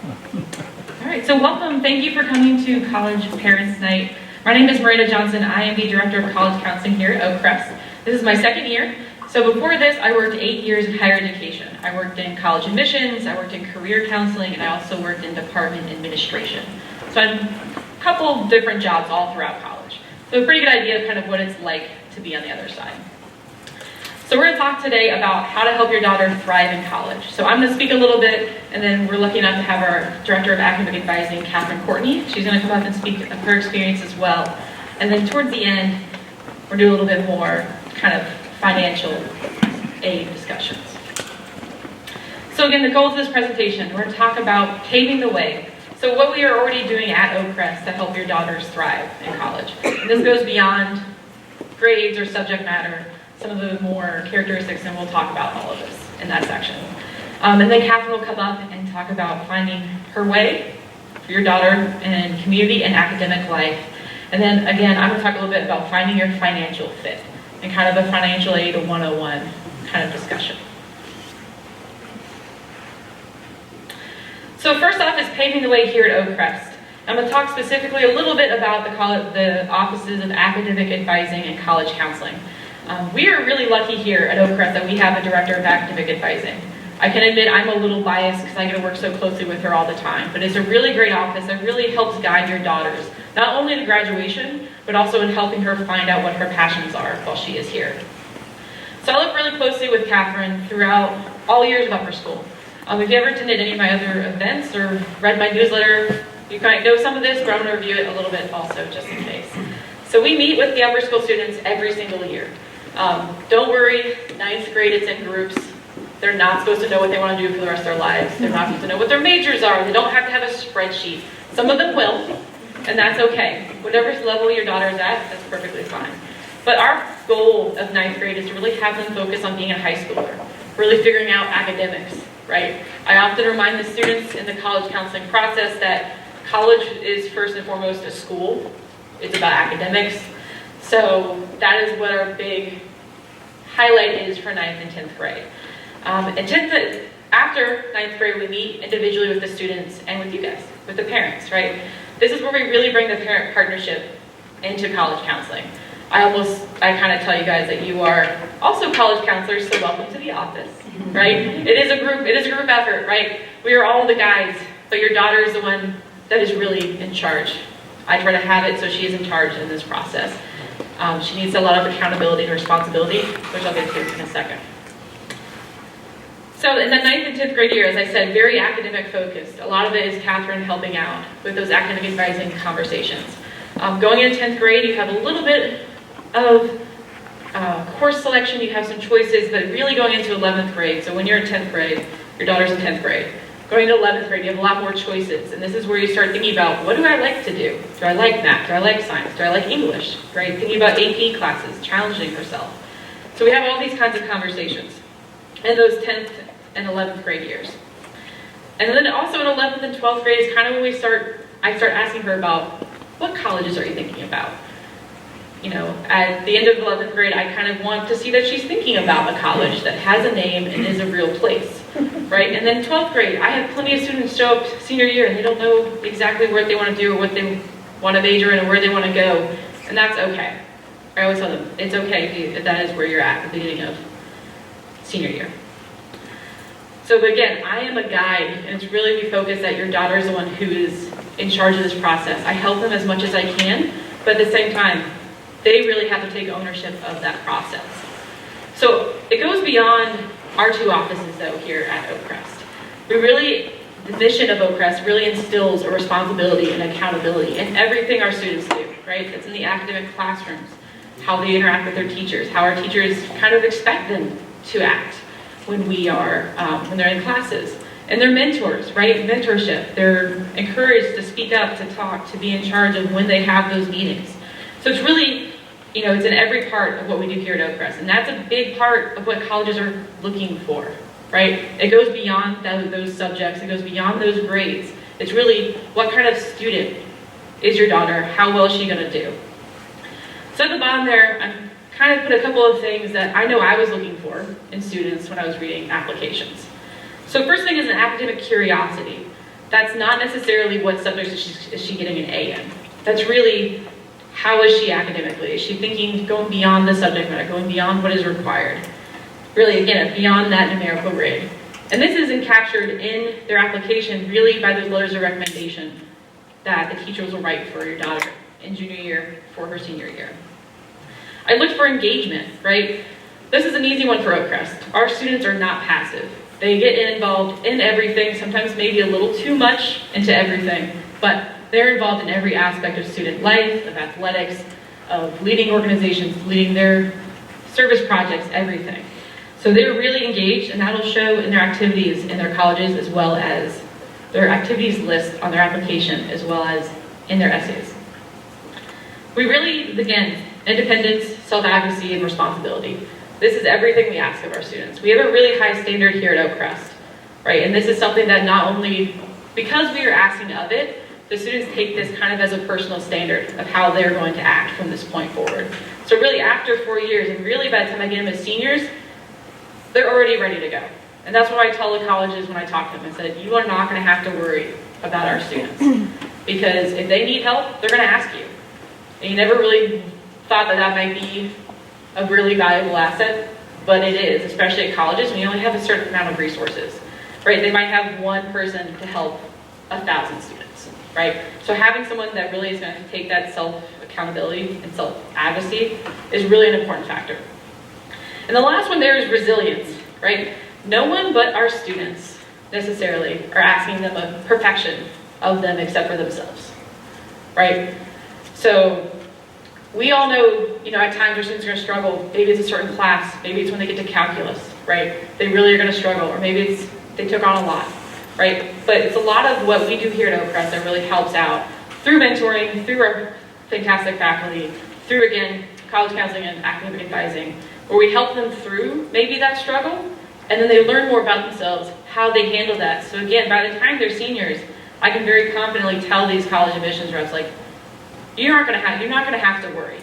All right, so welcome. Thank you for coming to College Parents Night. My name is Miranda Johnson. I am the Director of College Counseling here at Oak Crest. This is my second year. So before this, I worked 8 years in higher education. I worked in college admissions, I worked in career counseling, and I also worked in department administration. So I had a couple different jobs all throughout college. So a pretty good idea of kind of what it's like to be on the other side. So we're going to talk today about how to help your daughter thrive in college. So I'm going to speak a little bit, and then we're lucky enough to have our Director of Academic Advising, Catherine Courtney. She's going to come up and speak of her experience as well. And then towards the end, we'll do a little bit more kind of financial aid discussions. So again, the goals of this presentation, we're going to talk about paving the way. So what we are already doing at Oak Crest to help your daughters thrive in college. And this goes beyond grades or subject matter, some of the more characteristics, and we'll talk about all of this in that section. And then Catherine will come up and talk about finding her way for your daughter in community and academic life. And then again, I'm going to talk a little bit about finding your financial fit and kind of a financial aid 101 kind of discussion. So first off is paving the way here at Oak Crest. I'm going to talk specifically a little bit about the offices of academic advising and college counseling. We are really lucky here at Oak Crest that we have a Director of Academic Advising. I can admit I'm a little biased because I get to work so closely with her all the time, but it's a really great office that really helps guide your daughters, not only to graduation, but also in helping her find out what her passions are while she is here. So I work really closely with Catherine throughout all years of upper school. If you ever attended any of my other events or read my newsletter, you kind of know some of this, but I'm going to review it a little bit also, just in case. So we meet with the upper school students every single year. Don't worry, 9th grade, it's in groups. They're not supposed to know what they want to do for the rest of their lives. They're not supposed to know what their majors are. They don't have to have a spreadsheet. Some of them will, and that's okay. Whatever level your daughter is at, that's perfectly fine. But our goal of 9th grade is to really have them focus on being a high schooler, really figuring out academics, right? I often remind the students in the college counseling process that college is first and foremost a school. It's about academics. So that is what our big highlight is for 9th and 10th grade. After 9th grade, we meet individually with the students and with you guys, with the parents, right? This is where we really bring the parent partnership into college counseling. I kind of tell you guys that you are also college counselors, so welcome to the office, right? It is a group effort, right? We are all the guys, but your daughter is the one that is really in charge. I try to have it so she is in charge in this process. She needs a lot of accountability and responsibility, which I'll get to in a second. So in the 9th and 10th grade year, as I said, very academic focused. A lot of it is Catherine helping out with those academic advising conversations. Going into 10th grade, you have a little bit of course selection, you have some choices, but really going into 11th grade, so when you're in 10th grade, your daughter's in 10th grade. Going to 11th grade, you have a lot more choices, and this is where you start thinking about, what do I like to do? Do I like math? Do I like science? Do I like English? Right? Thinking about AP classes, challenging herself. So we have all these kinds of conversations in those 10th and 11th grade years. And then also in 11th and 12th grade is kind of when I start asking her about, what colleges are you thinking about? You know, at the end of 11th grade, I kind of want to see that she's thinking about a college that has a name and is a real place, right? And then 12th grade, I have plenty of students show up senior year and they don't know exactly what they want to do or what they want to major in or where they want to go, and that's okay. I always tell them, it's okay if that is where you're at the beginning of senior year. So again, I am a guide, and it's really we focus that your daughter is the one who is in charge of this process. I help them as much as I can, but at the same time, they really have to take ownership of that process. So it goes beyond our two offices though here at Oak Crest. The mission of Oak Crest really instills a responsibility and accountability in everything our students do, right? It's in the academic classrooms, how they interact with their teachers, how our teachers kind of expect them to act when they're in classes. And their mentors, right? Mentorship. They're encouraged to speak up, to talk, to be in charge of when they have those meetings. So it's really, it's in every part of what we do here at Oak Crest. And that's a big part of what colleges are looking for, right? It goes beyond those subjects. It goes beyond those grades. It's really, what kind of student is your daughter? How well is she going to do? So at the bottom there, I'm kind of put a couple of things that I know I was looking for in students when I was reading applications. So first thing is an academic curiosity. that's not necessarily what subjects is she getting an A in. That's really, how is she academically? Is she thinking, going beyond the subject matter, going beyond what is required? Really, again, beyond that numerical grade. And this isn't captured in their application really by those letters of recommendation that the teachers will write for your daughter in junior year for her senior year. I looked for engagement, right? This is an easy one for Oakcrest. Our students are not passive. They get involved in everything, sometimes maybe a little too much into everything, but they're involved in every aspect of student life, of athletics, of leading organizations, leading their service projects, everything. So they're really engaged, and that'll show in their activities in their colleges, as well as their activities list on their application, as well as in their essays. We really, again, independence, self-advocacy, and responsibility. This is everything we ask of our students. We have a really high standard here at Oakcrest, right? And this is something that not only, because we are asking of it, the students take this kind of as a personal standard of how they're going to act from this point forward. So really after 4 years, and really by the time I get them as seniors, they're already ready to go. And that's what I tell the colleges when I talk to them. I said, you are not gonna have to worry about our students. Because if they need help, they're gonna ask you. And you never really thought that that might be a really valuable asset, but it is, especially at colleges when you only have a certain amount of resources, right? They might have one person to help 1,000 students, right? So having someone that really is going to take that self-accountability and self-advocacy is really an important factor. And the last one there is resilience, right? No one but our students necessarily are asking them a perfection of them except for themselves, right? So we all know, at times our students are going to struggle. Maybe it's a certain class. Maybe it's when they get to calculus, right? They really are going to struggle. Or maybe it's they took on a lot, right? But it's a lot of what we do here at Oakcrest that really helps out through mentoring, through our fantastic faculty, through, again, college counseling and academic advising, where we help them through maybe that struggle, and then they learn more about themselves, how they handle that. So again, by the time they're seniors, I can very confidently tell these college admissions reps, like, you're not going to have to worry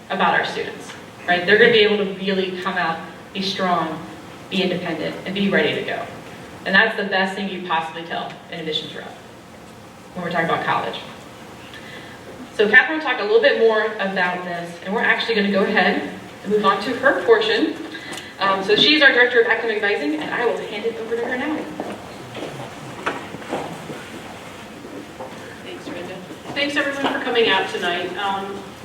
about our students, right? They're going to be able to really come out, be strong, be independent, and be ready to go. And that's the best thing you possibly tell an admissions rep when we're talking about college. So Catherine will talk a little bit more about this, and we're actually going to go ahead and move on to her portion. So she's our Director of Academic Advising, and I will hand it over to her now. Thanks everyone for coming out tonight.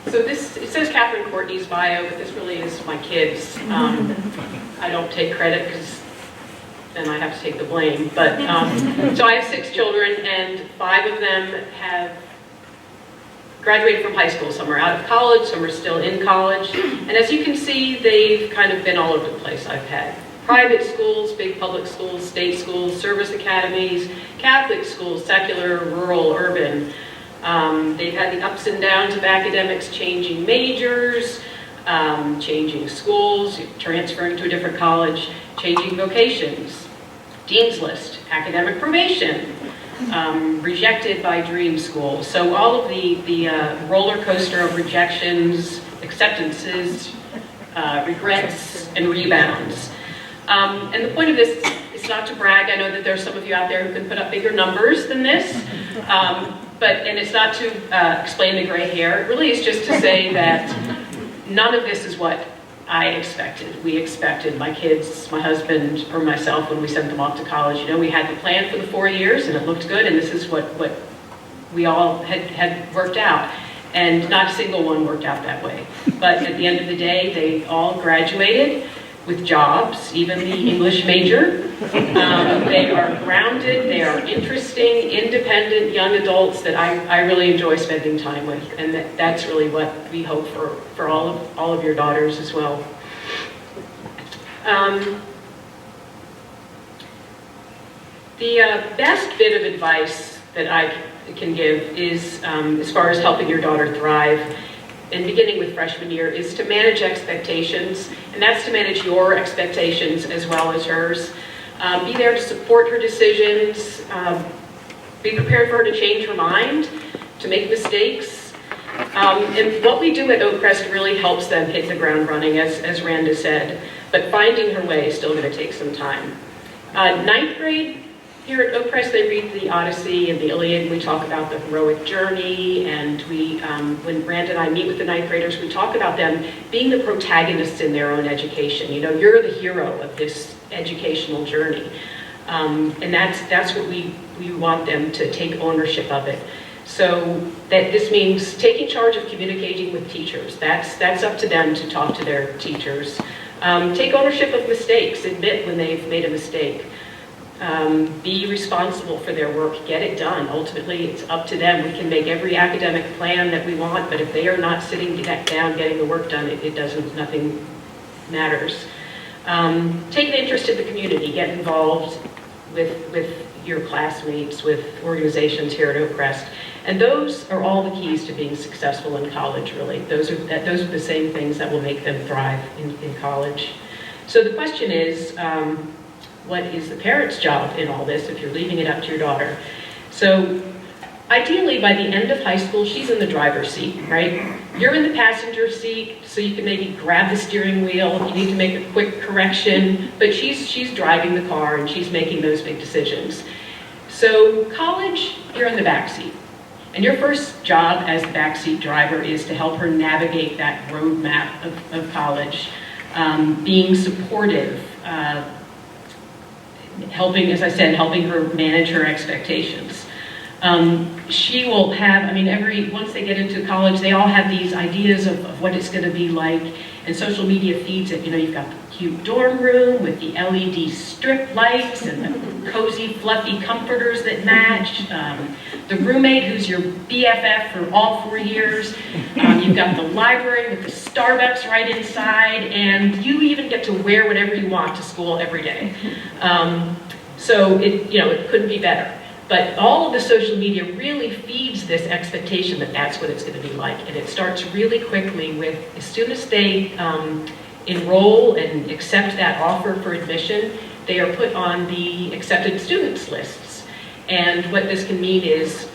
So it says Catherine Courtney's bio, but this really is my kids. I don't take credit because then I have to take the blame. But so I have 6 children, and 5 of them have graduated from high school. Some are out of college, some are still in college. And as you can see, they've kind of been all over the place. I've had private schools, big public schools, state schools, service academies, Catholic schools, secular, rural, urban. They've had the ups and downs of academics, changing majors, changing schools, transferring to a different college, changing vocations, dean's list, academic probation, rejected by dream school. So all of the roller coaster of rejections, acceptances, regrets, and rebounds. And the point of this is not to brag. I know that there's some of you out there who can put up bigger numbers than this. And it's not to explain the gray hair. It really is just to say that none of this is what I expected. We expected, my kids, my husband, or myself, when we sent them off to college, we had the plan for the 4 years, and it looked good, and this is what we all had worked out. And not a single one worked out that way. But at the end of the day, they all graduated with jobs, even the English major. They are grounded, they are interesting, independent young adults that I really enjoy spending time with, and that's really what we hope for all of your daughters as well. The best bit of advice that I can give is, as far as helping your daughter thrive, and beginning with freshman year, is to manage expectations, and that's to manage your expectations as well as hers. Be there to support her decisions, be prepared for her to change her mind, to make mistakes. And what we do at Oakcrest really helps them hit the ground running, as Randa said, but finding her way is still going to take some time. 9th grade, Here at Oak Press, they read the Odyssey and the Iliad, and we talk about the heroic journey, and when Brand and I meet with the ninth graders, we talk about them being the protagonists in their own education. You know, you're the hero of this educational journey. And that's what we want them to take ownership of it. So that this means taking charge of communicating with teachers. That's up to them to talk to their teachers. Take ownership of mistakes, admit when they've made a mistake. Be responsible for their work, get it done. Ultimately, it's up to them. We can make every academic plan that we want, but if they are not sitting down getting the work done, nothing matters. Take an interest in the community, get involved with your classmates, with organizations here at Oak Crest. And those are all the keys to being successful in college, really. Those are the same things that will make them thrive in college. So the question is, what is the parent's job in all this if you're leaving it up to your daughter? So ideally, by the end of high school, she's in the driver's seat, right? You're in the passenger seat, so you can maybe grab the steering wheel if you need to make a quick correction, but she's driving the car and she's making those big decisions. So college, you're in the back seat. And your first job as the backseat driver is to help her navigate that roadmap of college, being supportive, helping, as I said, helping her manage her expectations. She will have, once they get into college, they all have these ideas of what it's going to be like, and social media feeds it. You know, you've got the cute dorm room with the LED strip lights and the cozy, fluffy comforters that match. The roommate who's your BFF for all 4 years. You've got the library with the Starbucks right inside, and you even get to wear whatever you want to school every day. So it couldn't be better. But all of the social media really feeds this expectation that that's what it's going to be like. And it starts really quickly with, as soon as they enroll and accept that offer for admission, they are put on the accepted students lists. And what this can mean is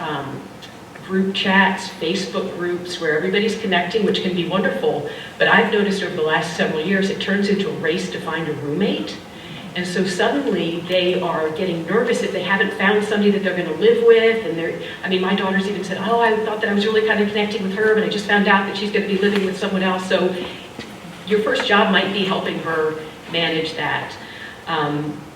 group chats, Facebook groups where everybody's connecting, which can be wonderful. But I've noticed over the last several years, it turns into a race to find a roommate. And so suddenly they are getting nervous if they haven't found somebody that they're going to live with. And my daughter's even said, oh, I thought that I was really kind of connecting with her, but I just found out that she's going to be living with someone else. So your first job might be helping her manage that.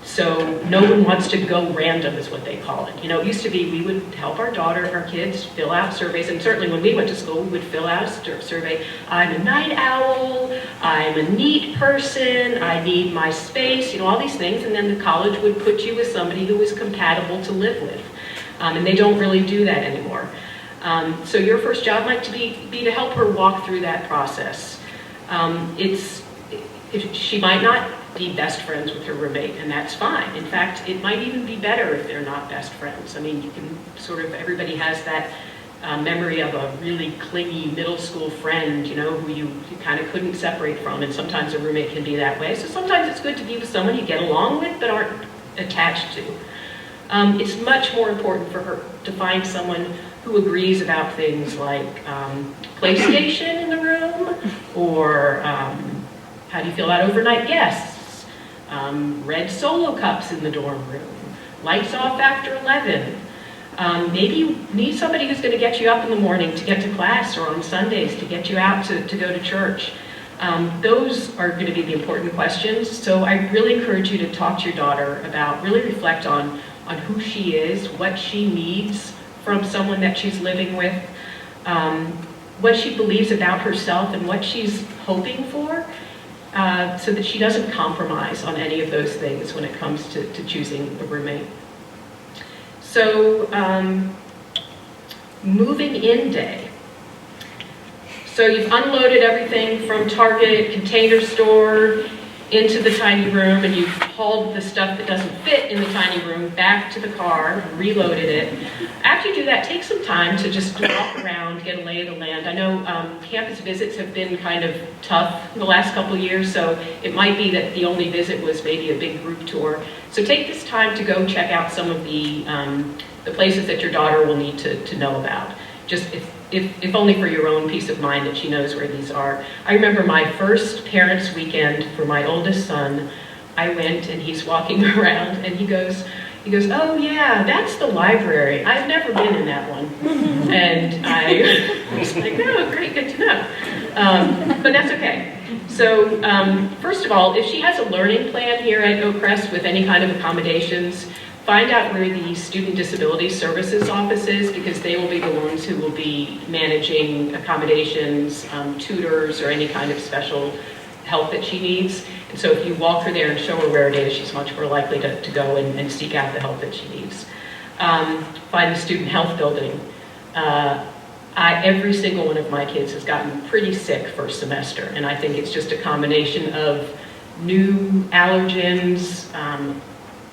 So no one wants to go random is what they call it. You know, it used to be we would help our kids fill out surveys, and certainly when we went to school, we would fill out a survey. I'm a night owl, I'm a neat person, I need my space, all these things, and then the college would put you with somebody who was compatible to live with. And they don't really do that anymore. So your first job might be to help her walk through that process. She might not be best friends with her roommate, and that's fine. In fact, it might even be better if they're not best friends. You can everybody has that memory of a really clingy middle school friend, who you kind of couldn't separate from, and sometimes a roommate can be that way. So sometimes it's good to be with someone you get along with but aren't attached to. It's much more important for her to find someone who agrees about things like PlayStation in the room, or how do you feel about overnight guests? Red Solo cups in the dorm room. Lights off after 11. Maybe you need somebody who's going to get you up in the morning to get to class, or on Sundays to get you out to go to church. Those are going to be the important questions. So I really encourage you to talk to your daughter about, really reflect on who she is, what she needs from someone that she's living with, what she believes about herself, and what she's hoping for. So that she doesn't compromise on any of those things when it comes to choosing a roommate. So, moving in day. So you've unloaded everything from Target, Container Store, into the tiny room, and you've hauled the stuff that doesn't fit in the tiny room back to the car, reloaded it. After you do that, take some time to just walk around, get a lay of the land. I know campus visits have been kind of tough in the last couple of years, so it might be that the only visit was maybe a big group tour. So take this time to go check out some of the places that your daughter will need to know about. Just if only for your own peace of mind that she knows where these are. I remember my first parents' weekend for my oldest son. I went and he's walking around and he goes, He goes, oh yeah, that's the library. I've never been in that one. And I was like, oh, great, good to know. But that's okay. So first of all, if she has a learning plan here at Oak Crest with any kind of accommodations, find out where the Student Disability Services office is, because they will be the ones who will be managing accommodations, tutors, or any kind of special help that she needs. And so if you walk her there and show her where it is, she's much more likely to go and seek out the help that she needs. Find the student health building. Every single one of my kids has gotten pretty sick first semester, and I think it's just a combination of new allergens,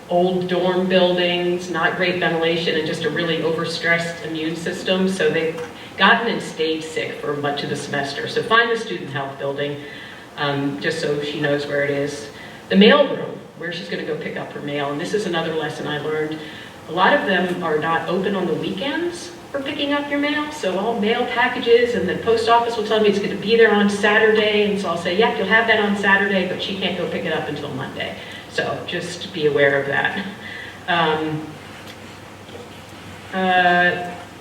old dorm buildings, not great ventilation, and just a really overstressed immune system. So they've gotten and stayed sick for much of the semester. So find the student health building, just so she knows where it is. The mail room, where she's going to go pick up her mail. And this is another lesson I learned. A lot of them are not open on the weekends for picking up your mail. So all mail packages, and the post office will tell me it's going to be there on Saturday. And so I'll say, yep, you'll have that on Saturday, but she can't go pick it up until Monday. So just be aware of that.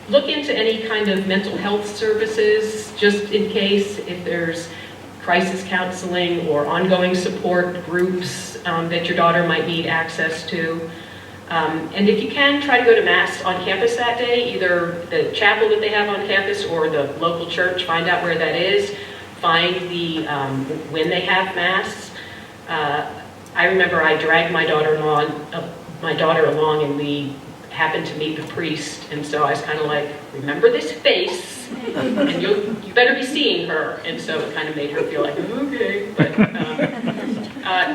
Look into any kind of mental health services, just in case, if there's crisis counseling or ongoing support groups that your daughter might need access to. And if you can, try to go to Mass on campus that day, either the chapel that they have on campus or the local church. Find out where that is. Find the when they have Mass. I remember I dragged my daughter along, and we happened to meet the priest, and so I was kind of like, remember this face, and you better be seeing her, and so it kind of made her feel like, okay. But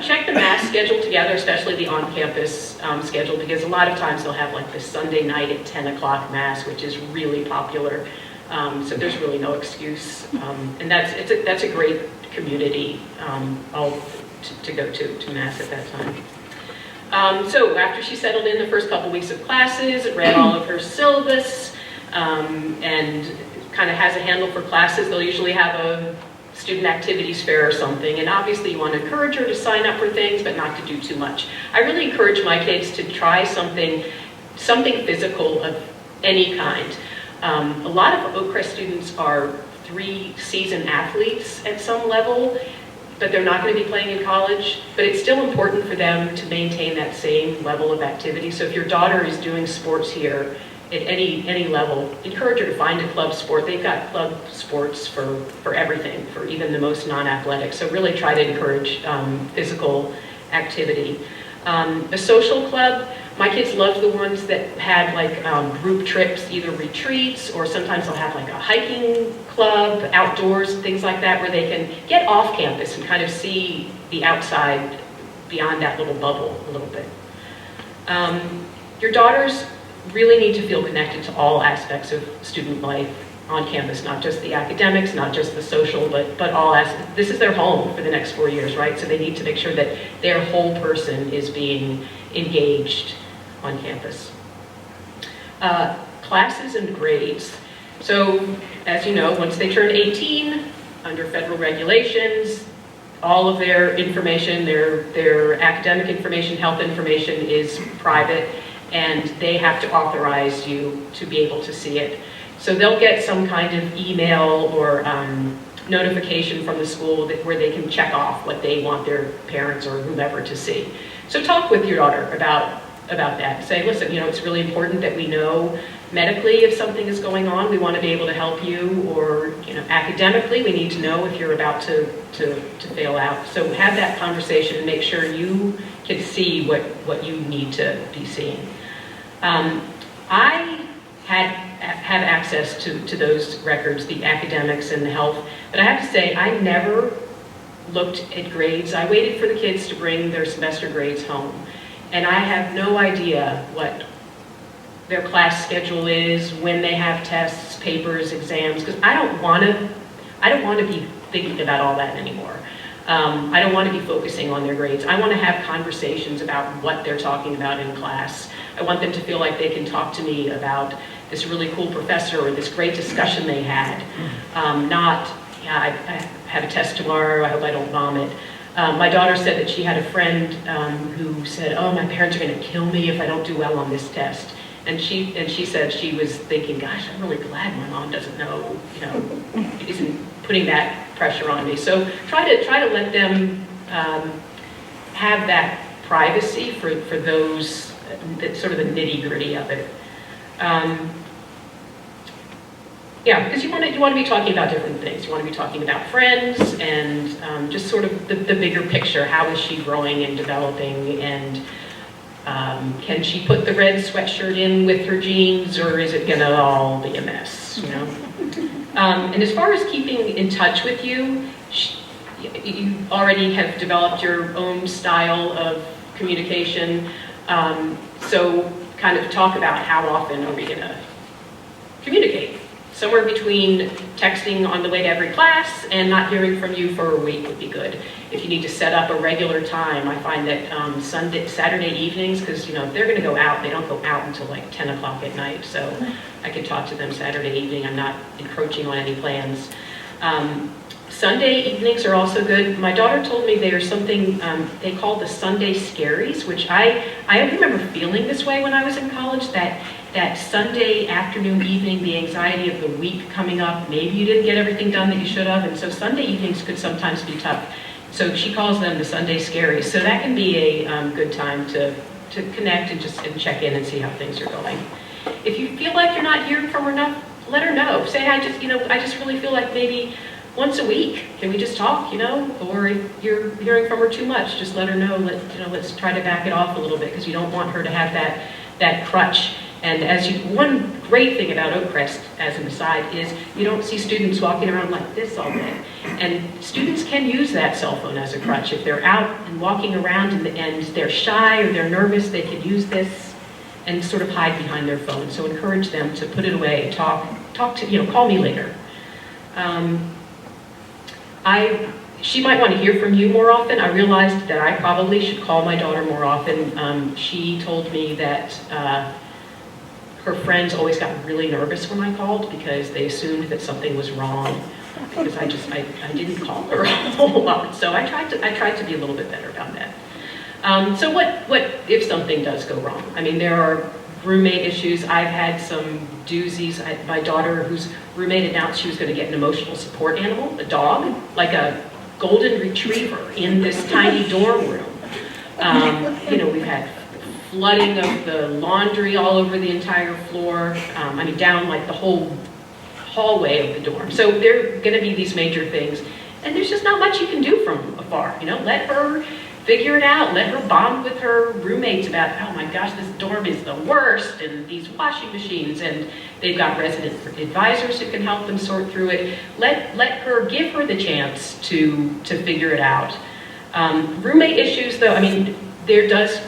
check the Mass schedule together, especially the on-campus schedule, because a lot of times they'll have like this Sunday night at 10 o'clock Mass, which is really popular, so there's really no excuse, and that's a great community to go to Mass at that time. So after she settled in the first couple weeks of classes, read all of her syllabus, and kind of has a handle for classes, they'll usually have a student activities fair or something, and obviously you want to encourage her to sign up for things, but not to do too much. I really encourage my kids to try something physical of any kind. A lot of Oak Crest students are 3-season athletes at some level, but they're not going to be playing in college, but it's still important for them to maintain that same level of activity. So if your daughter is doing sports here at any level, encourage her to find a club sport. They've got club sports for everything, for even the most non-athletic. So really try to encourage physical activity. A social club, my kids loved the ones that had like group trips, either retreats, or sometimes they'll have like a hiking club, outdoors, things like that, where they can get off campus and kind of see the outside beyond that little bubble a little bit. Your daughters really need to feel connected to all aspects of student life on campus, not just the academics, not just the social, but all aspects. This is their home for the next 4 years, right? So they need to make sure that their whole person is being engaged on campus. Classes and grades. So, as you know, once they turn 18, under federal regulations, all of their information, their academic information, health information is private, and they have to authorize you to be able to see it. So they'll get some kind of email or notification from the school where they can check off what they want their parents or whomever to see. So talk with your daughter about that. Say, listen, it's really important that we know medically if something is going on. We want to be able to help you, or academically, we need to know if you're about to fail out. So have that conversation and make sure you can see what you need to be seeing. I have access to those records, the academics and the health, but I have to say I never looked at grades. I waited for the kids to bring their semester grades home, and I have no idea what their class schedule is, when they have tests, papers, exams, because I don't want to be thinking about all that anymore. I don't want to be focusing on their grades. I want to have conversations about what they're talking about in class. I want them to feel like they can talk to me about this really cool professor or this great discussion they had. I have a test tomorrow, I hope I don't vomit. My daughter said that she had a friend who said, "Oh, my parents are going to kill me if I don't do well on this test." And she said she was thinking, "Gosh, I'm really glad my mom doesn't know, isn't putting that pressure on me." So try to let them have that privacy for those, sort of the nitty-gritty of it. Yeah, because you want to be talking about different things. You want to be talking about friends and just sort of the bigger picture. How is she growing and developing, and can she put the red sweatshirt in with her jeans, or is it gonna all be a mess, And as far as keeping in touch with you, you already have developed your own style of communication. So kind of talk about how often are we gonna communicate. Somewhere between texting on the way to every class and not hearing from you for a week would be good. If you need to set up a regular time, I find that Saturday evenings, because if they're going to go out, they don't go out until like 10 o'clock at night. So I can talk to them Saturday evening. I'm not encroaching on any plans. Sunday evenings are also good. My daughter told me there's something they call the Sunday Scaries, which I remember feeling this way when I was in college, that Sunday afternoon, evening, the anxiety of the week coming up, maybe you didn't get everything done that you should have, and so Sunday evenings could sometimes be tough. So she calls them the Sunday Scaries. So that can be a good time to connect and check in and see how things are going. If you feel like you're not hearing from her enough, let her know. Say, I just really feel like maybe once a week, can we just talk, Or if you're hearing from her too much, just let her know. Let's try to back it off a little bit, because you don't want her to have that crutch. And one great thing about Oakcrest, as an aside, is you don't see students walking around like this all day. And students can use that cell phone as a crutch. If they're out and walking around and they're shy or they're nervous, they can use this and sort of hide behind their phone. So encourage them to put it away, talk to, call me later. She might want to hear from you more often. I realized that I probably should call my daughter more often. She told me that her friends always got really nervous when I called because they assumed that something was wrong, because I didn't call her a whole lot. So I tried to be a little bit better about that. So what if something does go wrong? I mean, there are roommate issues. I've had some doozies. My daughter, whose roommate announced she was going to get an emotional support animal, a dog, like a golden retriever, in this tiny dorm room. We've had flooding of the laundry all over the entire floor. Down like the whole hallway of the dorm. So there are going to be these major things, and there's just not much you can do from afar. Let her figure it out. Let her bond with her roommates about, oh my gosh, this dorm is the worst, and these washing machines, and they've got resident advisors who can help them sort through it. Give her the chance to figure it out. Roommate issues, though, there does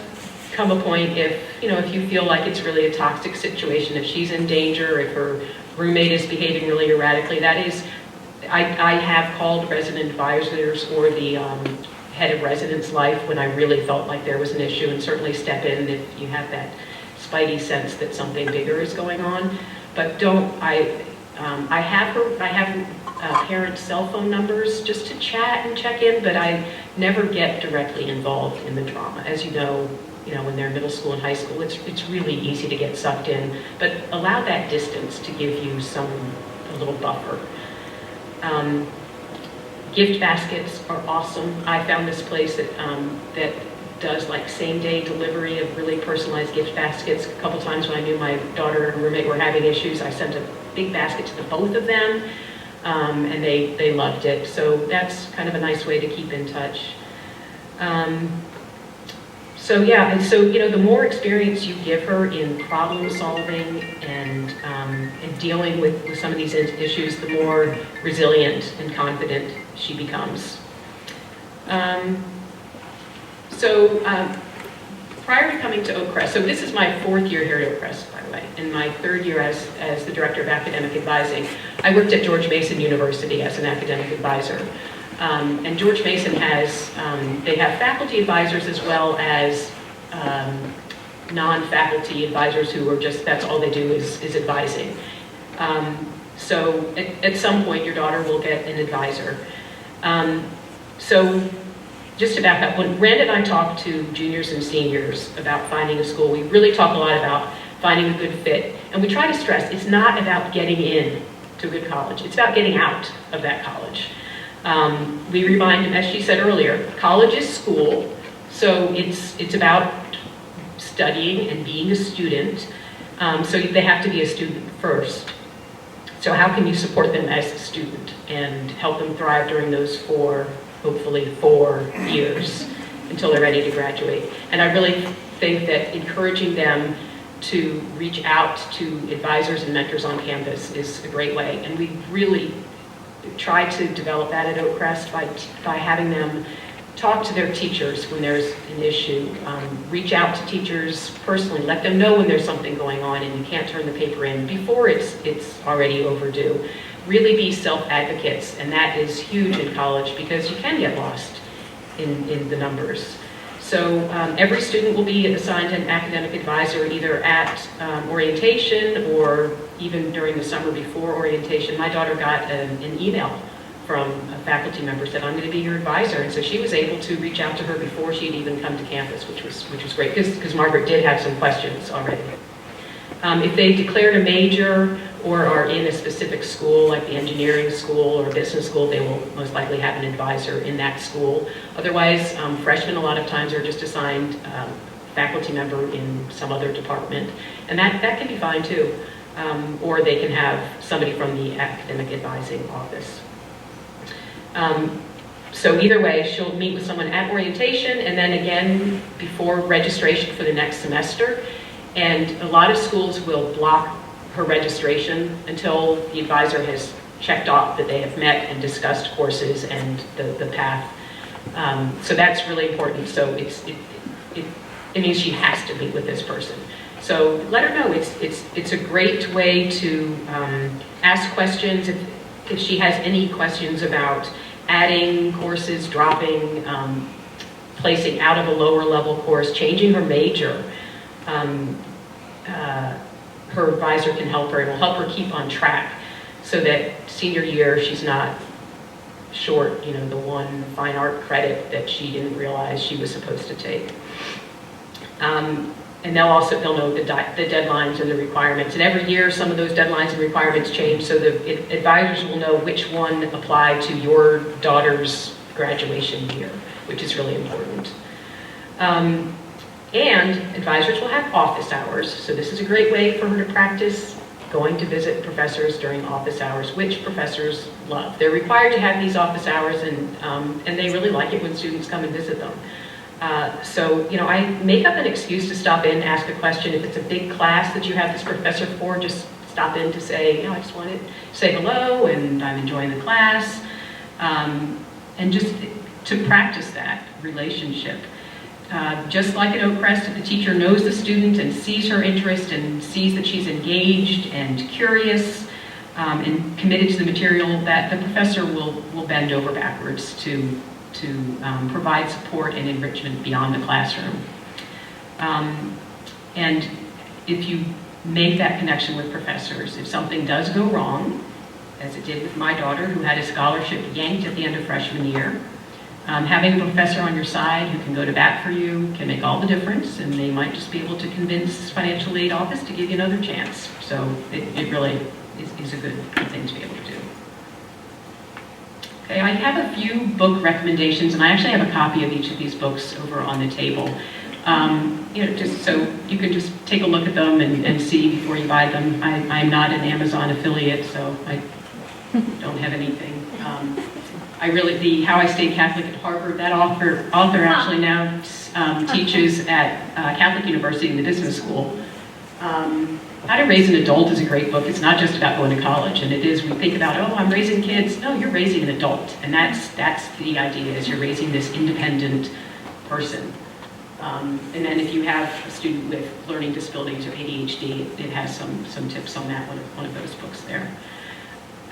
come a point if you feel like it's really a toxic situation, if she's in danger, if her roommate is behaving really erratically. That is, I have called resident advisors or the head of residence life when I really felt like there was an issue, and certainly step in if you have that spidey sense that something bigger is going on. But I have parents' cell phone numbers just to chat and check in, but I never get directly involved in the drama. As you know, when they're in middle school and high school, it's really easy to get sucked in, but allow that distance to give you a little buffer. Gift baskets are awesome. I found this place that does like same-day delivery of really personalized gift baskets. A couple times when I knew my daughter and roommate were having issues, I sent a big basket to the both of them, and they loved it. So that's kind of a nice way to keep in touch. The more experience you give her in problem solving and dealing with some of these issues, the more resilient and confident she becomes. Prior to coming to Oakcrest, so this is my 4th year here at Oakcrest, by the way, and my 3rd year as the Director of Academic Advising. I worked at George Mason University as an academic advisor. And George Mason they have faculty advisors as well as non-faculty advisors who are that's all they do is advising. So at some point your daughter will get an advisor. just about that. When Rand and I talk to juniors and seniors about finding a school, we really talk a lot about finding a good fit. And we try to stress it's not about getting in to a good college. It's about getting out of that college. We remind, as she said earlier, college is school, so it's about studying and being a student. So they have to be a student first. So how can you support them as a student and help them thrive during those hopefully 4 years until they're ready to graduate? And I really think that encouraging them to reach out to advisors and mentors on campus is a great way. And we really try to develop that at Oakcrest by having them talk to their teachers when there's an issue. Reach out to teachers personally. Let them know when there's something going on and you can't turn the paper in before it's already overdue. Really be self-advocates, and that is huge in college because you can get lost in the numbers. So every student will be assigned an academic advisor either at orientation or even during the summer before orientation. My daughter got an email from a faculty member said, I'm going to be your advisor. And so she was able to reach out to her before she'd even come to campus, which was great because Margaret did have some questions already. If they declared a major or are in a specific school, like the engineering school or business school, they will most likely have an advisor in that school. Otherwise, freshmen a lot of times are just assigned faculty member in some other department. And that can be fine too. Or they can have somebody from the academic advising office. So either way, she'll meet with someone at orientation and then again before registration for the next semester. And a lot of schools will block her registration until the advisor has checked off that they have met and discussed courses and the path. So that's really important. So it means she has to meet with this person. So let her know. It's a great way to ask questions if she has any questions about adding courses, dropping, placing out of a lower level course, changing her major. Her advisor can help her. It will help her keep on track so that senior year she's not short, the one fine art credit that she didn't realize she was supposed to take. And they'll know the deadlines and the requirements. And every year, some of those deadlines and requirements change, so the advisors will know which one applied to your daughter's graduation year, which is really important. And advisors will have office hours. So this is a great way for her to practice going to visit professors during office hours, which professors love. They're required to have these office hours, and they really like it when students come and visit them. So, I make up an excuse to stop in, ask a question. If it's a big class that you have this professor for, just stop in to say, I just wanted to say hello, and I'm enjoying the class. And just to practice that relationship. Just like at Oakcrest, if the teacher knows the student and sees her interest and sees that she's engaged and curious and committed to the material, that the professor will bend over backwards to provide support and enrichment beyond the classroom. And if you make that connection with professors, if something does go wrong, as it did with my daughter who had a scholarship yanked at the end of freshman year, having a professor on your side who can go to bat for you can make all the difference, and they might just be able to convince financial aid office to give you another chance. So it really is a good thing to be able to do. Okay, I have a few book recommendations, and I actually have a copy of each of these books over on the table. Just so you can just take a look at them and see before you buy them. I'm not an Amazon affiliate, so I don't have anything. The How I Stayed Catholic at Harvard, that author actually now teaches at Catholic University in the business school. How to Raise an Adult is a great book. It's not just about going to college, and it is, we think about, I'm raising kids. No, you're raising an adult, and that's the idea, is you're raising this independent person. And then if you have a student with learning disabilities or ADHD, it has some tips on that, one of those books there.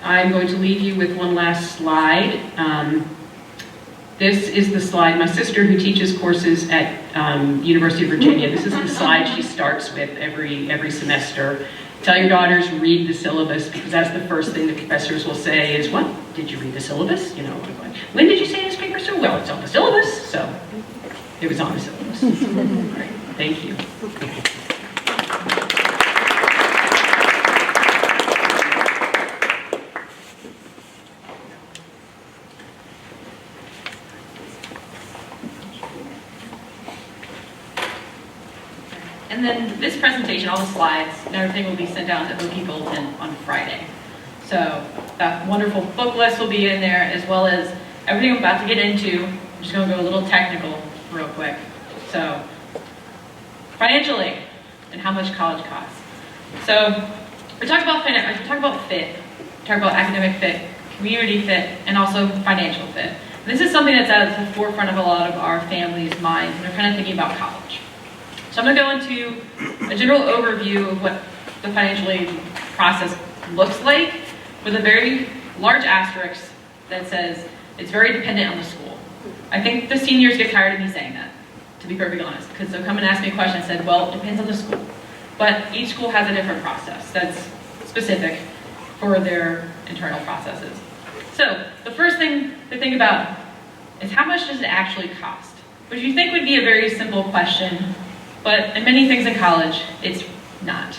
I'm going to leave you with one last slide. This is the slide, my sister who teaches courses at University of Virginia, this is the slide she starts with every semester. Tell your daughters, read the syllabus, because that's the first thing the professors will say is, what, did you read the syllabus? You know, when did you say this paper so well? It's on the syllabus, so it was on the syllabus. Right. Thank you. And then this presentation, all the slides, and everything will be sent out to OP Bulletin on Friday. So that wonderful book list will be in there, as well as everything I'm about to get into. I'm just going to go a little technical real quick. So financial aid and how much college costs. So we talk about fit, we talk about academic fit, community fit, and also financial fit. This is something that's at the forefront of a lot of our families' minds when they're kind of thinking about college. So I'm going to go into a general overview of what the financial aid process looks like, with a very large asterisk that says it's very dependent on the school. I think the seniors get tired of me saying that, to be perfectly honest, because they'll come and ask me a question and said, well, it depends on the school. But each school has a different process that's specific for their internal processes. So the first thing to think about is how much does it actually cost? Which you think would be a very simple question, but in many things in college, it's not.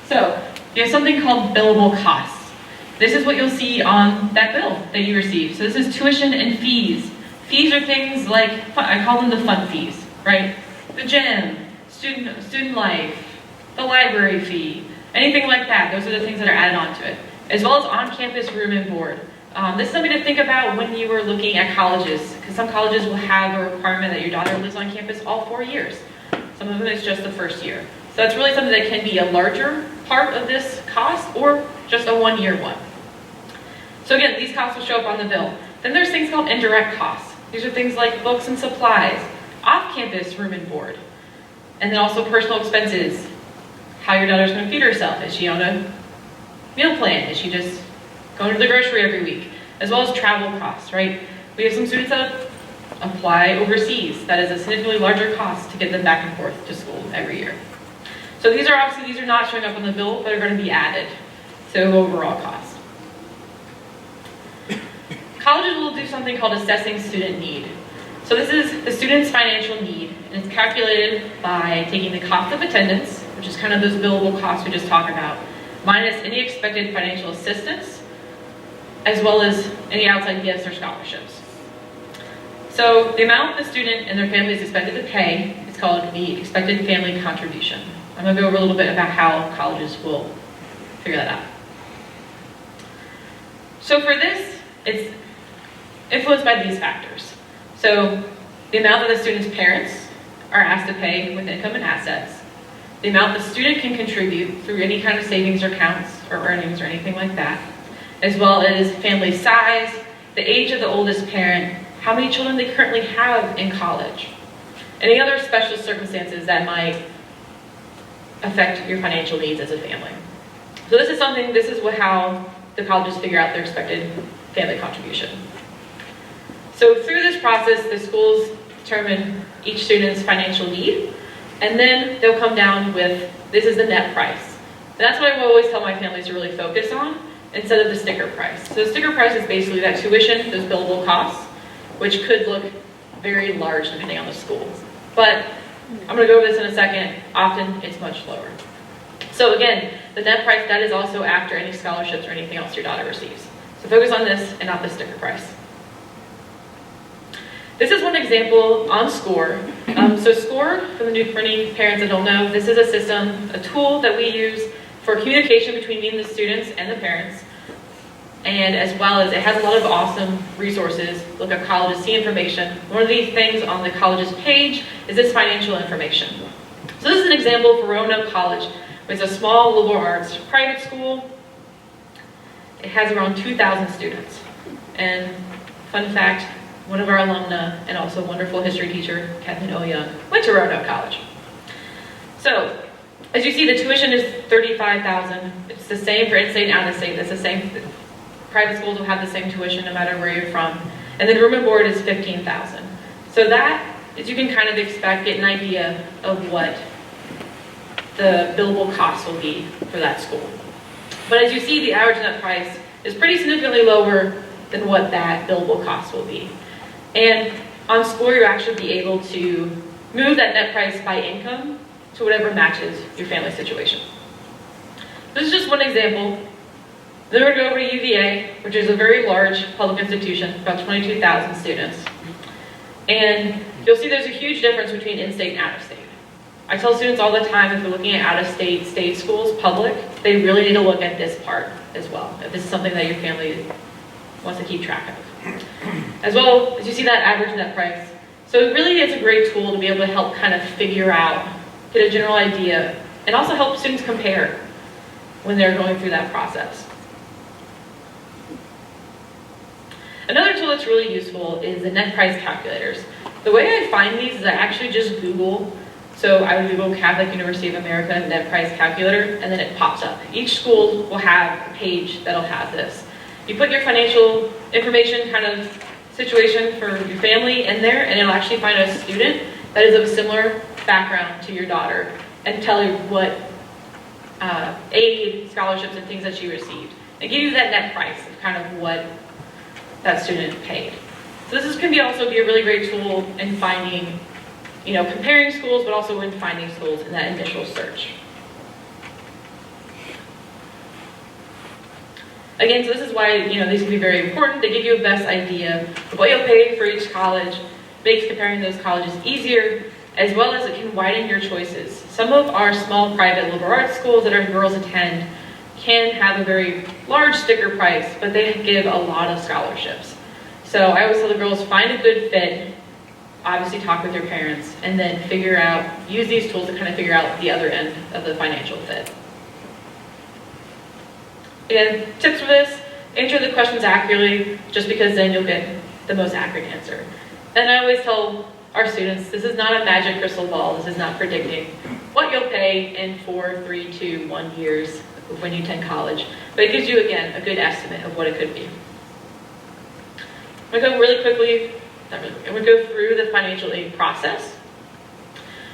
So you have something called billable costs. This is what you'll see on that bill that you receive. So this is tuition and fees. Fees are things like, I call them the fun fees, right? The gym, student life, the library fee, anything like that. Those are the things that are added onto it. As well as on-campus room and board. This is something to think about when you are looking at colleges, because some colleges will have a requirement that your daughter lives on campus all 4 years. Some of them is just the first year. So that's really something that can be a larger part of this cost or just a 1-year one. So again, these costs will show up on the bill. Then there's things called indirect costs. These are things like books and supplies, off-campus room and board, and then also personal expenses. How your daughter's going to feed herself. Is she on a meal plan? Is she just going to the grocery every week? As well as travel costs, right? We have some students that apply overseas. That is a significantly larger cost to get them back and forth to school every year. So these are not showing up on the bill, but are going to be added to overall cost. Colleges will do something called assessing student need. So this is the student's financial need, and it's calculated by taking the cost of attendance, which is kind of those billable costs we just talked about, minus any expected financial assistance, as well as any outside gifts or scholarships. So the amount the student and their family is expected to pay is called the expected family contribution. I'm going to go over a little bit about how colleges will figure that out. So for this, it's influenced by these factors. So the amount that the student's parents are asked to pay with income and assets, the amount the student can contribute through any kind of savings or accounts or earnings or anything like that, as well as family size, the age of the oldest parent, how many children they currently have in college, any other special circumstances that might affect your financial needs as a family. So this is how the colleges figure out their expected family contribution. So through this process, the schools determine each student's financial need, and then they'll come down with, this is the net price. And that's what I always tell my families to really focus on, instead of the sticker price. So the sticker price is basically that tuition, those billable costs, which could look very large depending on the school. But I'm going to go over this in a second. Often it's much lower. So again, the net price, that is also after any scholarships or anything else your daughter receives. So focus on this and not the sticker price. This is one example on SCORE. So SCORE, for any parents that don't know, this is a system, a tool that we use for communication between me and the students and the parents. And as well as it has a lot of awesome resources. Look up colleges, see information. One of these things on the college's page is this financial information. So this is an example for Roanoke College. It's a small liberal arts private school. It has around 2,000 students. And fun fact, one of our alumna and also wonderful history teacher, Kathleen Young, went to Roanoke College. So, as you see, the tuition is $35,000. It's the same for in-state and out-of-state. That's the same. Private schools will have the same tuition no matter where you're from. And then room and board is $15,000. So that, as you can kind of expect, get an idea of what the billable cost will be for that school. But as you see, the average net price is pretty significantly lower than what that billable cost will be. And on Score, you'll actually be able to move that net price by income to whatever matches your family situation. This is just one example. Then we're going to go over to UVA, which is a very large public institution, about 22,000 students. And you'll see there's a huge difference between in-state and out-of-state. I tell students all the time, if you're looking at out-of-state, state schools, public, they really need to look at this part as well, if this is something that your family wants to keep track of. As well as you see that average net price. So really it's a great tool to be able to help kind of figure out, get a general idea, and also help students compare when they're going through that process. Another tool that's really useful is the net price calculators. The way I find these is I actually just Google. So I would Google Catholic University of America net price calculator, and then it pops up. Each school will have a page that'll have this. You put your financial information kind of situation for your family in there, and it'll actually find a student that is of a similar background to your daughter and tell you what aid, scholarships, and things that she received. And give you that net price of kind of what that student paid. So this can also be a really great tool in finding, comparing schools, but also in finding schools in that initial search. Again, so this is why, these can be very important. They give you a best idea of what you'll pay for each college, makes comparing those colleges easier, as well as it can widen your choices. Some of our small private liberal arts schools that our girls attend can have a very large sticker price, but they give a lot of scholarships. So I always tell the girls, find a good fit, obviously talk with your parents, and then use these tools to kind of figure out the other end of the financial fit. Again, tips for this, answer the questions accurately, just because then you'll get the most accurate answer. And I always tell our students, this is not a magic crystal ball, this is not predicting what you'll pay in 4, 3, 2, 1 years when you attend college, but it gives you, again, a good estimate of what it could be. I'm going to go really quickly, I'm going to go through the financial aid process.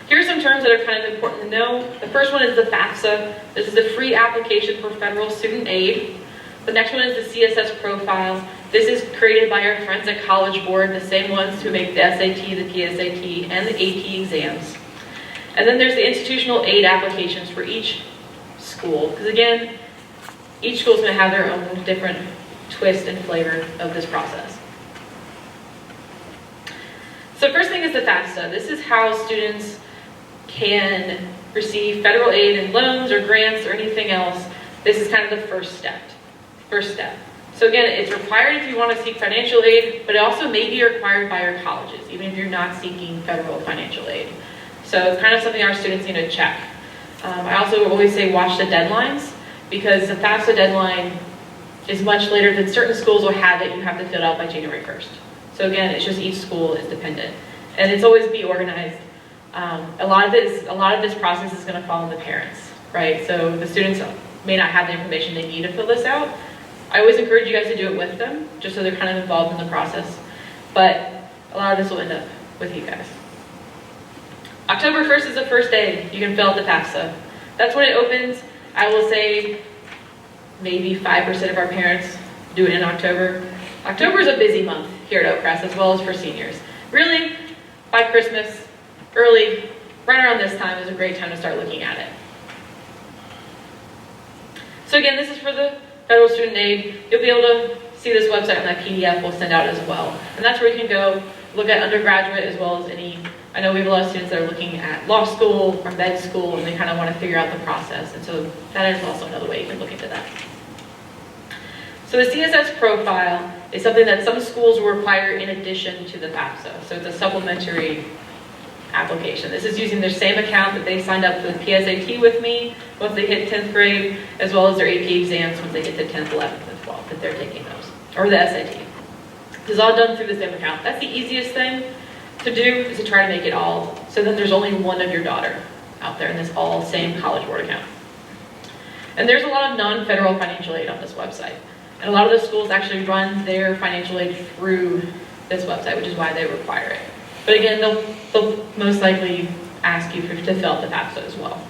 Here are some terms that are kind of important to know. The first one is the FAFSA. This is the free application for federal student aid. The next one is the CSS profile. This is created by our friends at College Board, the same ones who make the SAT, the PSAT, and the AP exams. And then there's the institutional aid applications for each school, because again, each school is going to have their own different twist and flavor of this process. So first thing is the FAFSA. This is how students can receive federal aid and loans or grants or anything else. This is kind of the first step. So again, it's required if you want to seek financial aid, but it also may be required by your colleges, even if you're not seeking federal financial aid. So it's kind of something our students need to check. I also always say watch the deadlines, because the FAFSA deadline is much later than certain schools will have it. You have to fill it out by January 1st. So again, it's just each school is dependent. And it's always be organized. A lot of this process is going to fall on the parents, right? So the students may not have the information they need to fill this out. I always encourage you guys to do it with them, just so they're kind of involved in the process. But a lot of this will end up with you guys. October 1st is the first day you can fill out the FAFSA. That's when it opens. I will say maybe 5% of our parents do it in October. October is a busy month here at Oakcrest, as well as for seniors. Really, by Christmas, early, right around this time is a great time to start looking at it. So again, this is for the federal student aid. You'll be able to see this website on that PDF we'll send out as well. And that's where you can go look at undergraduate as well as I know we have a lot of students that are looking at law school or med school, and they kind of want to figure out the process. And so that is also another way you can look into that. So the CSS profile is something that some schools will require in addition to the FAFSA. So it's a supplementary application. This is using their same account that they signed up for the PSAT with me once they hit 10th grade, as well as their AP exams once they get to 10th, 11th, and 12th, that they're taking those, or the SAT. This is all done through the same account. That's the easiest thing to do, is to try to make it all, so then there's only one of your daughter out there in this all same College Board account. And there's a lot of non-federal financial aid on this website. And a lot of the schools actually run their financial aid through this website, which is why they require it. But again, they'll most likely ask you to fill out the FAFSA as well.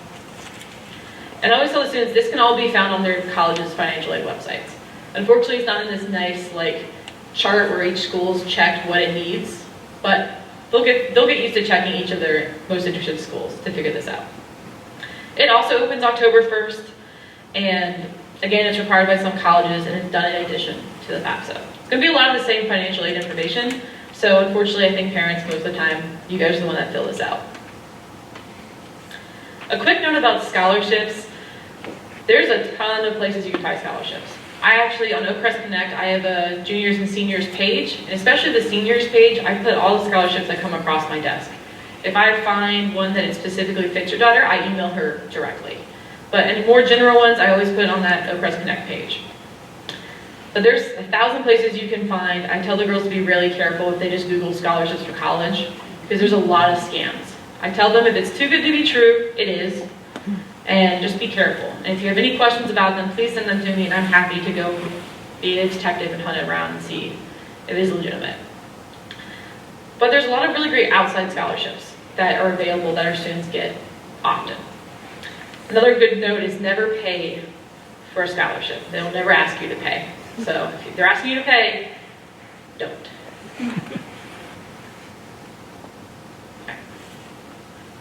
And I always tell the students, this can all be found on their college's financial aid websites. Unfortunately, it's not in this nice like chart where each school's checked what it needs, but they'll get used to checking each of their most interested schools to figure this out. It also opens October 1st, and again, it's required by some colleges, and it's done in addition to the FAFSA. It's going to be a lot of the same financial aid information, so unfortunately, I think parents, most of the time, you guys are the one that fill this out. A quick note about scholarships. There's a ton of places you can buy scholarships. I actually, on Oak Crest Connect, I have a juniors and seniors page, and especially the seniors page, I put all the scholarships that come across my desk. If I find one that it specifically fits your daughter, I email her directly. But any more general ones, I always put on that Oak Crest Connect page. But there's 1,000 places you can find. I tell the girls to be really careful if they just Google scholarships for college, because there's a lot of scams. I tell them if it's too good to be true, it is. And just be careful. And if you have any questions about them, please send them to me, and I'm happy to go be a detective and hunt it around and see if it is legitimate. But there's a lot of really great outside scholarships that are available that our students get often. Another good note is never pay for a scholarship. They'll never ask you to pay. So if they're asking you to pay, don't. Okay.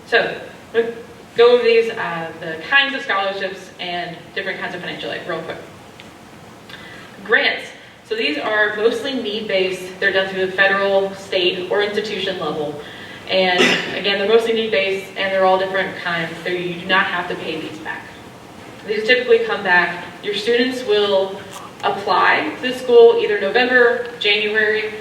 So we'll go over these, the kinds of scholarships and different kinds of financial aid real quick. Grants. So these are mostly need-based. They're done through the federal, state, or institution level. And again, they're mostly need-based, and they're all different kinds. So you do not have to pay these back. These typically come back. Your students will apply to the school either November, January,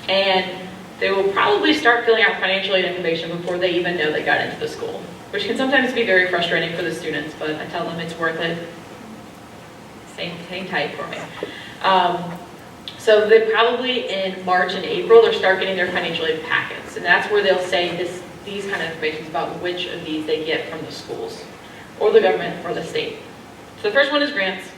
and they will probably start filling out financial aid information before they even know they got into the school, which can sometimes be very frustrating for the students, but I tell them it's worth it. Hang tight for me. So they probably in March and April, they'll start getting their financial aid packets, and that's where they'll say these kind of information about which of these they get from the schools, or the government, or the state. So the first one is grants.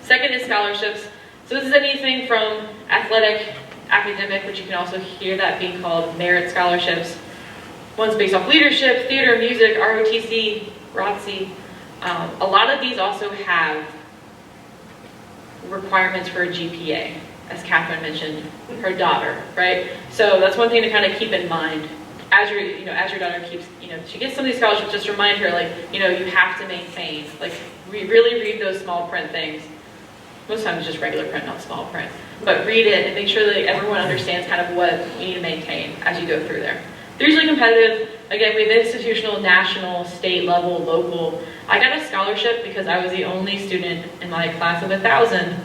Second is scholarships. So this is anything from athletic, academic, which you can also hear that being called merit scholarships. One's based off leadership, theater, music, ROTC, ROTC. A lot of these also have requirements for a GPA, as Catherine mentioned, her daughter, right? So that's one thing to kind of keep in mind as your daughter keeps, she gets some of these scholarships. Just remind her, like, you have to maintain, like, really read those small print things. Most times it's just regular print, not small print. But read it and make sure that everyone understands kind of what you need to maintain as you go through there. They're usually competitive. Again, we have institutional, national, state level, local. I got a scholarship because I was the only student in my class of 1,000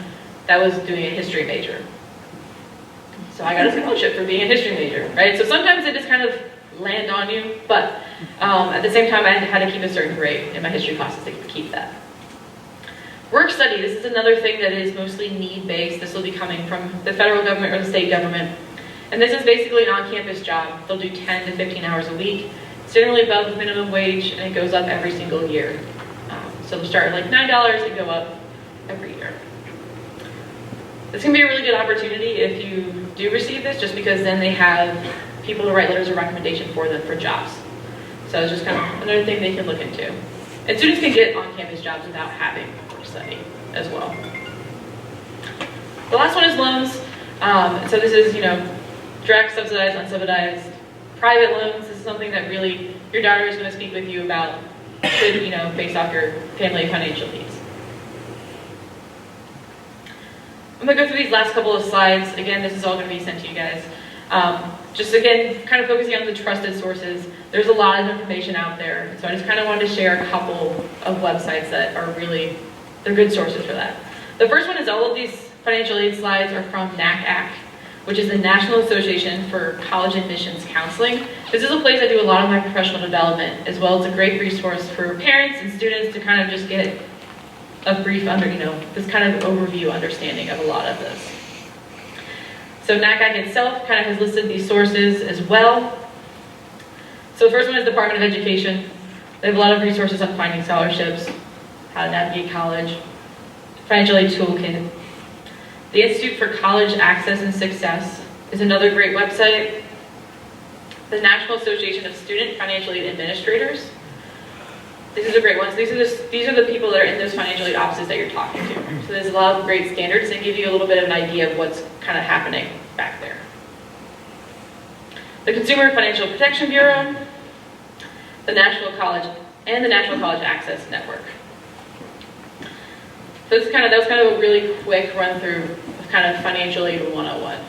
that was doing a history major. So I got a scholarship for being a history major, right? So sometimes it just kind of land on you, but at the same time I had to keep a certain grade in my history classes to keep that. Work study, this is another thing that is mostly need-based. This will be coming from the federal government or the state government. And this is basically an on-campus job. They'll do 10 to 15 hours a week. It's generally above the minimum wage, and it goes up every single year. So they'll start at like $9 and go up every year. This can be a really good opportunity if you do receive this, just because then they have people to write letters of recommendation for them for jobs. So it's just kind of another thing they can look into. And students can get on-campus jobs without having work study as well. The last one is loans. So this is, direct, subsidized, unsubsidized, private loans. This is something that really your daughter is going to speak with you about, based off your family financial needs. I'm going to go through these last couple of slides. Again, this is all going to be sent to you guys. Just again, kind of focusing on the trusted sources. There's a lot of information out there, so I just kind of wanted to share a couple of websites that are really, they're good sources for that. The first one is all of these financial aid slides are from NACAC, which is the National Association for College Admissions Counseling. This is a place I do a lot of my professional development, as well as a great resource for parents and students to kind of just get a brief this kind of overview understanding of a lot of this. So NACAC itself kind of has listed these sources as well. So the first one is Department of Education. They have a lot of resources on finding scholarships, how to navigate college, financial aid toolkit. The Institute for College Access and Success is another great website. The National Association of Student Financial Aid Administrators. This is a great one. So these are the people that are in those financial aid offices that you're talking to. So there's a lot of great standards that give you a little bit of an idea of what's kind of happening back there. The Consumer Financial Protection Bureau, the National College, and the National College Access Network. So that was kind of a really quick run through of kind of financial aid 101.